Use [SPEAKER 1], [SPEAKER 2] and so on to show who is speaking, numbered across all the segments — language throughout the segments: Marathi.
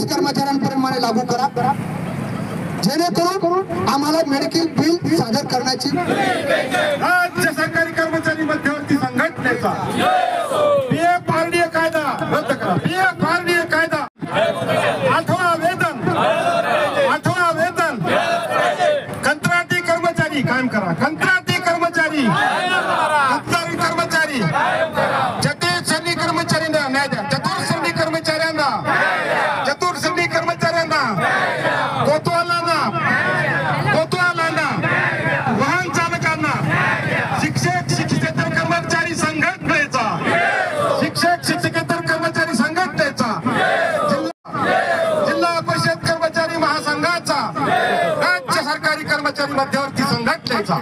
[SPEAKER 1] पोलीस कर्मचाऱ्यांपर्यंत लागू करा, जेणेकरून आम्हाला मेडिकल बिल सादर करण्याची
[SPEAKER 2] राज्य सरकारी कर्मचारी मध्यवर्ती संघटनेचा PF-RDA कायदा रद्द करा। PF-RDA कायदा 8वा वेतन कंत्राटी कर्मचारी कायम करा। कंत्राटी कर्मचारी चतुर्श्रेणी कर्मचाऱ्यांना न्याय द्या। चतुर्श्रेणी कर्मचाऱ्यांना कोतवालांना वाहन चालकांना शिक्षकेतर कर्मचारी संघटनेचा जिल्हा परिषद कर्मचारी महासंघाचा राज्य सरकारी कर्मचारी मध्यवर्ती संघटनेचा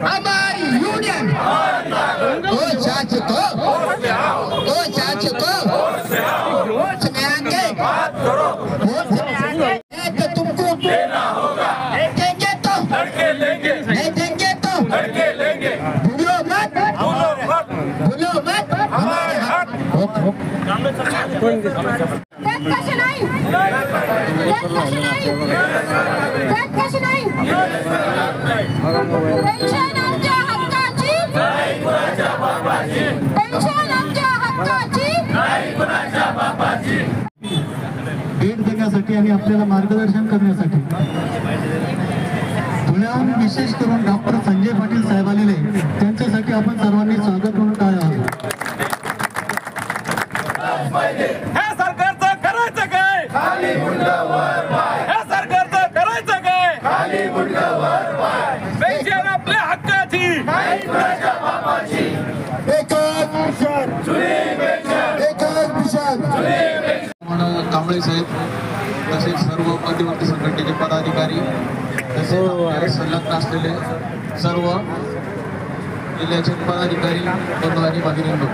[SPEAKER 1] हमारी यूनियन ओ शासको सुनेंगे तो तुमको देना होगा, देंगे तो लड़के लेंगे, नहीं देंगे तो लड़के लेंगे। भूलो मत हमारे हक।
[SPEAKER 3] भेट देण्यासाठी आणि आपल्याला मार्गदर्शन करण्यासाठी धुळ्याहून विशेष करून डॉक्टर संजय पाटील साहेब आलेले, त्यांच्यासाठी आपण सर्वांनी स्वागत म्हणून टाळ्या वाजवा।
[SPEAKER 4] हे सरकारचं करायचं काय? खाली मुंडं वर पाय। हे सरकारचं करायचं काय? खाली मुंडं वर पाय। पेन्शन आपल्या हक्काची, नाही कुणाच्या बापाची।
[SPEAKER 1] एकच मिशन,
[SPEAKER 3] कांबळे साहेब तसेच सर्व मध्यवर्ती संघटनेचे पदाधिकारी तसेच संलग्न असलेले सर्व जिल्ह्याचे पदाधिकारी बंधू आणि भगिनींनो,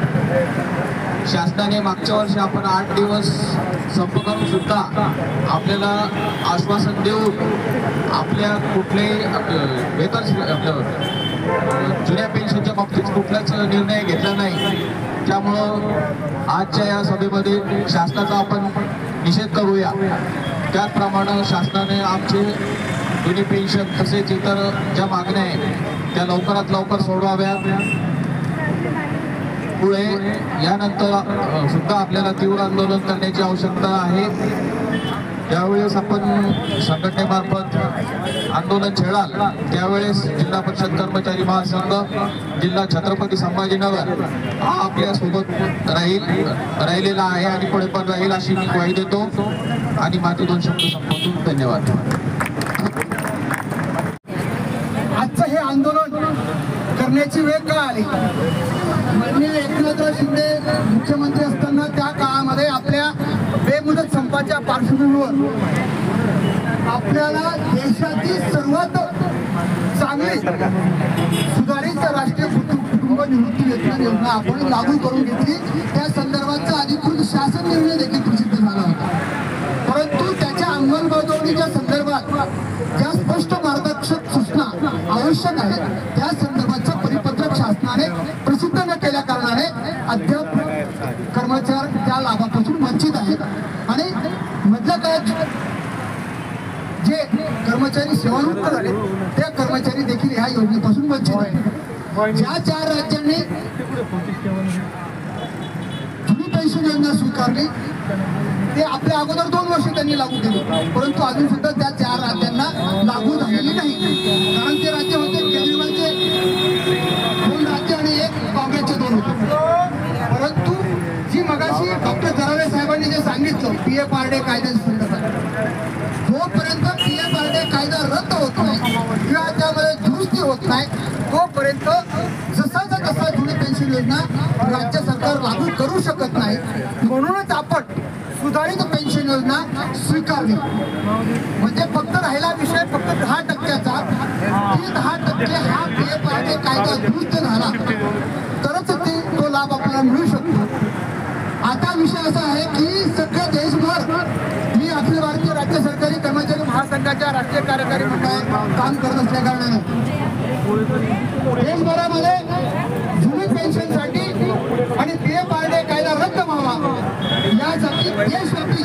[SPEAKER 3] शासनाने मागच्या वर्षी आपण 8 दिवस संप करून सुद्धा आपल्याला आश्वासन देऊन आपल्या कुठलेही वेतन जुन्या पेन्शनच्या बाबतीत कुठलाच निर्णय घेतला नाही। त्यामुळं आजच्या या सभेमध्ये शासनाचा आपण निषेध करूया। त्याचप्रमाणे शासनाने आमचे जुनी पेन्शन तसेच इतर ज्या मागण्या आहेत त्या लवकरात लवकर सोडवाव्या। पुढे यानंतर सुद्धा आपल्याला तीव्र आंदोलन करण्याची आवश्यकता आहे। ज्यावेळेस आपण संघटनेमार्फत आंदोलन छेडाल त्यावेळेस जिल्हा परिषद कर्मचारी महासंघ जिल्हा छत्रपती संभाजीनगर हा आपल्या सोबत राहिलेला आहे आणि पुढे पण राहील अशी मी ग्वाही देतो आणि माझे 2 शब्द संपवतो। धन्यवाद।
[SPEAKER 1] आजचं हे आंदोलन करण्याची वेळ का आली? माननीय एकनाथराव शिंदे मुख्यमंत्री असताना त्या काळामध्ये आपल्या बेमुदत संपाच्या पार्श्वभूमीवर आपल्याला देशातील सर्वात चांगली सुधारित राष्ट्रीय कुटुंब निवृत्ती वेतन योजना आपण लागू करून घेतली। त्या संदर्भाचा अधिकृत शासन निर्णय देखील प्रसिद्ध झाला होता, परंतु त्याच्या अंमलबजावणीच्या संदर्भात ज्या स्पष्ट मार्गदर्शक सूचना आवश्यक आहेत त्या संदर्भाचं परिपत्रक शासनाने प्रसिद्ध न केल्या कारणाने अद्याप कर्मचारी त्या लाभापासून वंचित आहेत आणि मधल्या काळात जे कर्मचारी सेवानिवृत्त झाले त्या कर्मचारी देखील ह्या योजनेपासून वंचित आहेत। ज्या 4 राज्यांनी जुनी पेन्शन योजना स्वीकारली ते आपल्या अगोदर 2 वर्ष त्यांनी लागू केली, परंतु अजून सुद्धा त्या 4 राज्यांना लागू झालेली नाही। कारण ते राज्य होते केजरीवालचे 2 राज्य आणि 1 काँग्रेसचे 2 होते। परंतु जी मगाशी डॉक्टर जरावे साहेबांनी जे सांगितलं PF-RDA कायद्यासंदर्भात, जोपर्यंत PF-RDA कायदा रद्द होत नाही किंवा त्यामध्ये दुरुस्ती होत नाही तोपर्यंत जसाचा तसा जुनी पेन्शन योजना राज्य सरकार लागू करू शकत नाही। म्हणूनच आपण सुधारित पेन्शन योजना स्वीकारली। म्हणजे फक्त राहिला विषय फक्त 10%चा, की 10% हा PF-RDA कायदा दुरुस्त झाला तरच तो लाभ आपल्याला मिळू शकतो। आता विषय असा आहे की सगळ्या देशभर मी अखिल भारतीय राज्य सरकारी कर्मचारी महासंघाच्या राष्ट्रीय कार्यकारी मंडळात काम करत असल्या कारणाने देशभरामध्ये जुनी पेन्शनसाठी आणि पीएफ आरडीए कायदा रद्द व्हावा यासाठी देशव्यापी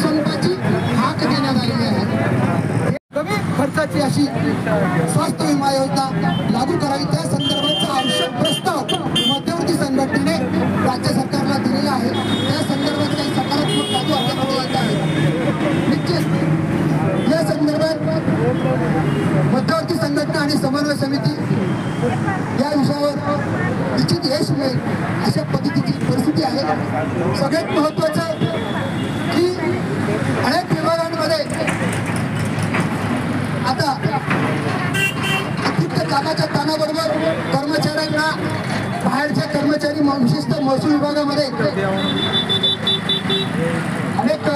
[SPEAKER 1] संपाची हाक देण्यात आलेली आहे. कमी खर्चाची अशी स्वास्थ्य विमा योजना लागू करावी त्या संदर्भाचा आवश्यक प्रस्ताव मध्यवर्ती संघटनेने राज्य सरकारला दिलेला आहे. त्या संदर्भात काही सकारात्मक बाजू आपल्याकडे येत आहे. निश्चित या संदर्भात मध्यवर्ती संघटना आणि समन्वय समिती या विषयावर निश्चित यश मिळेल अशा पद्धतीची परिस्थिती आहे. सगळ्यात महत्वाचं की अनेक विभागांमध्ये आता अतिरिक्त कामाच्या ताणाबरोबर कर्मचाऱ्यांना बाहेरच्या कर्मचारी विशेषतः महसूल विभागामध्ये अनेक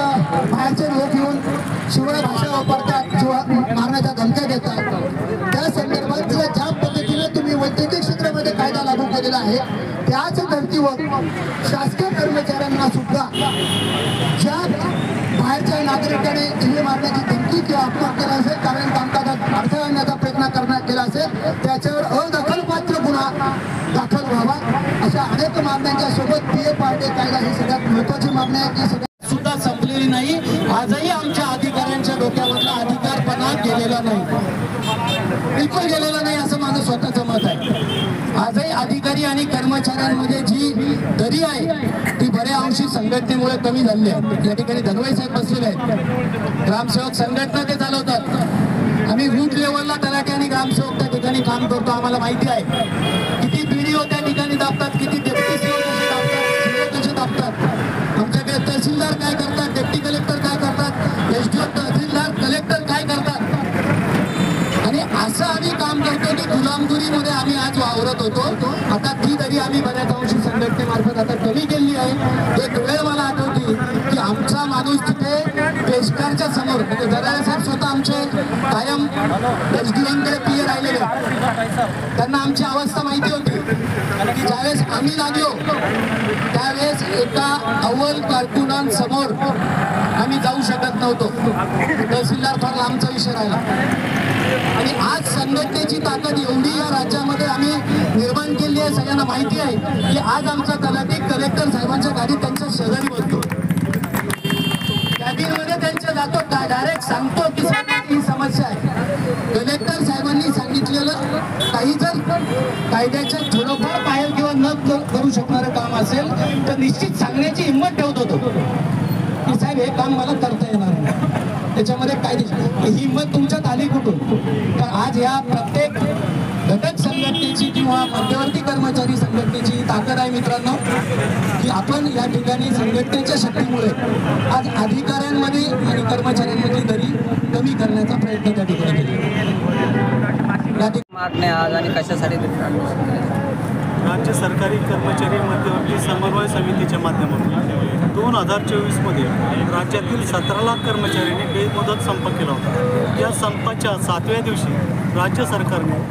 [SPEAKER 1] बाहेरचे लोक येऊन शिवाय भाषा वापरतात किंवा मारण्याच्या धमक्या देतात. त्या संदर्भात ज्या पद्धतीने तुम्ही वैद्यकीय क्षेत्रामध्ये कायदा लागू केलेला आहे त्याच धर्तीवर शासकीय कर्मचाऱ्यांना सुद्धा ज्या बाहेरच्या नागरिकाने इले मारण्याची धमकी किंवा अपमान केला असेल कारण कामकाजात अडथळा आणण्याचा प्रयत्न केला असेल त्याच्यावर अदखलपात्र गुन्हा दाखल व्हावा. अशा अनेक मागण्यांच्या सोबत पीएफ आरडीए कायदा ही सगळ्यात महत्वाची मागणी आहे की सुद्धा संपलेली नाही. आजही आमच्या अधिकाऱ्यांच्या डोक्यावरला अधिकारपणा गेलेला नाही, बिलकुल गेलेला नाही असं माझं स्वतःचं मत आहे. आजही अधिकारी आणि कर्मचाऱ्यांमध्ये जी दरी आहे ती बऱ्या अंशी संघटनेमुळे कमी झाली आहे. या ठिकाणी धनवई साहेब बसलेले आहेत. ग्रामसेवक संघटना ते चालवतात. आम्ही रूट लेवलला तलाठी आणि ग्रामसेवक त्या ठिकाणी काम करतो. आम्हाला माहिती आहे किती बीडीओ त्या ठिकाणी दाबतात, किती डेप्टी सीओ कसे दाबतात, कसे दाबतात. आमच्याकडे तहसीलदार काय करतात, डेप्टी कलेक्टर काय करतात, एसडीओ तहसीलदार कलेक्टर काय करतात. आणि असं आम्ही काम करतो की गुलामगिरीमध्ये आम्ही आज वावरत होतो. आता ती तरी आम्ही बऱ्याच अंशी संघटनेमार्फत आता कमी केली आहे. एक वेळ मला आठवती की आमचा माणूस तिथे पेशकारच्या समोर म्हणजे दराळे साहेब स्वतः आमचे कायम एसडीओंकडे पीए राहिलेले, त्यांना आमची अवस्था माहिती होती की ज्यावेळेस आम्ही लागलो त्यावेळेस एका अव्वल कारकुनांसमोर आम्ही जाऊ शकत नव्हतो. तहसीलदार फार लांबचा विषय राहिला. आणि आज संघटनेची ताकद एवढी या राज्यामध्ये आम्ही निर्माण केली आहे. सगळ्यांना माहिती आहे की आज आमचा तलाठी कलेक्टर साहेबांच्या गाडीत त्यांच्या शेजारी बसतो, कॅबिनमध्ये त्यांच्या जातो, डायरेक्ट सांगतो की ही समस्या आहे. कलेक्टर साहेबांनी सांगितलेलं काही जर कायद्याच्या थोडंफार पायल किंवा न करू शकणारं काम असेल तर निश्चित सांगण्याची हिंमत ठेवत होतो की साहेब हे काम मला करता येणार नाही. त्याच्यामध्ये काय हिंमत तुमच्यात आली कुठून? तर आज या प्रत्येक घटक संघटनेची किंवा मध्यवर्ती कर्मचारी संघटनेची ताकद आहे मित्रांनो की आपण या ठिकाणी संघटनेच्या शक्तीमुळे आज अधिकाऱ्यांमध्ये आणि कर्मचाऱ्यांमध्ये दरी कमी करण्याचा प्रयत्न त्या ठिकाणी केला.
[SPEAKER 5] मागण्या आज आणि कशासाठी
[SPEAKER 6] राज्य सरकारी कर्मचारी मध्यवर्ती समन्वय समितीच्या माध्यमातून 2024मध्ये राज्यातील 17 लाख कर्मचाऱ्यांनी बेमुदत संप केला होता. या संपाच्या 7व्या दिवशी राज्य सरकारने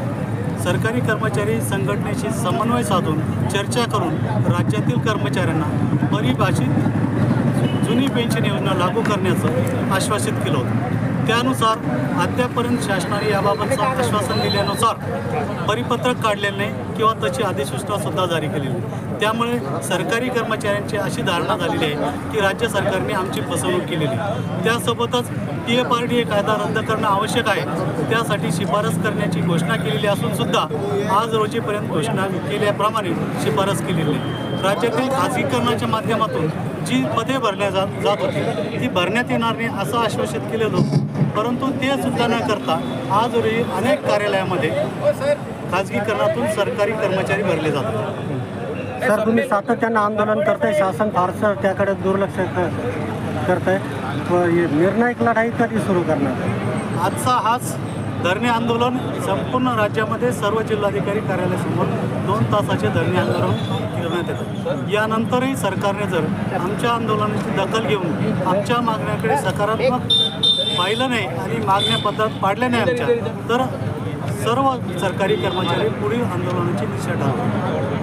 [SPEAKER 6] सरकारी कर्मचारी संघटनेशी समन्वय साधून चर्चा करून राज्यातील कर्मचाऱ्यांना परिभाषित जुनी पेन्शन योजना लागू करण्याचं आश्वासित केलं होतं. त्यानुसार अद्यापर्यंत शासनाने याबाबतचं आश्वासन दिल्यानुसार परिपत्रक काढलेलं नाही किंवा त्याची अधिसूचनासुद्धा जारी केलेली नाही. त्यामुळे सरकारी कर्मचाऱ्यांची अशी धारणा झालेली आहे की राज्य सरकारने आमची फसवणूक केलेली. त्यासोबतच पीएफ आरडीए कायदा रद्द करणं आवश्यक आहे, त्यासाठी शिफारस करण्याची घोषणा केलेली असून सुद्धा आज रोजीपर्यंत घोषणा केल्याप्रमाणे शिफारस केलेली आहे. राज्यातील खाजगीकरणाच्या माध्यमातून जी पदे भरल्या जात होती ती भरण्यात येणार नाही असं आश्वासित केलेलं होतं. परंतु ते सुद्धा न करता आज रोजी अनेक कार्यालयामध्ये खाजगीकरणातून सरकारी कर्मचारी भरले जातात.
[SPEAKER 7] सर, तुम्ही सातत्यानं आंदोलन करताय, शासन फारसं त्याकडे दुर्लक्ष करताय. निर्णायक लढाई कधी सुरू करणार?
[SPEAKER 6] आजचा हाच धरणे आंदोलन संपूर्ण राज्यामध्ये सर्व जिल्हाधिकारी कार्यालयासमोर 2 तासाचे धरणे आंदोलन करण्यात येतं. यानंतरही सरकारने जर आमच्या आंदोलनाची दखल घेऊन आमच्या मागण्याकडे सकारात्मक पाहिलं नाही आणि मागण्या पद्धत पाडल्या नाही आमच्या, तर सर्व सरकारी कर्मचारी पुढील आंदोलनाची दिशा ठरवतात.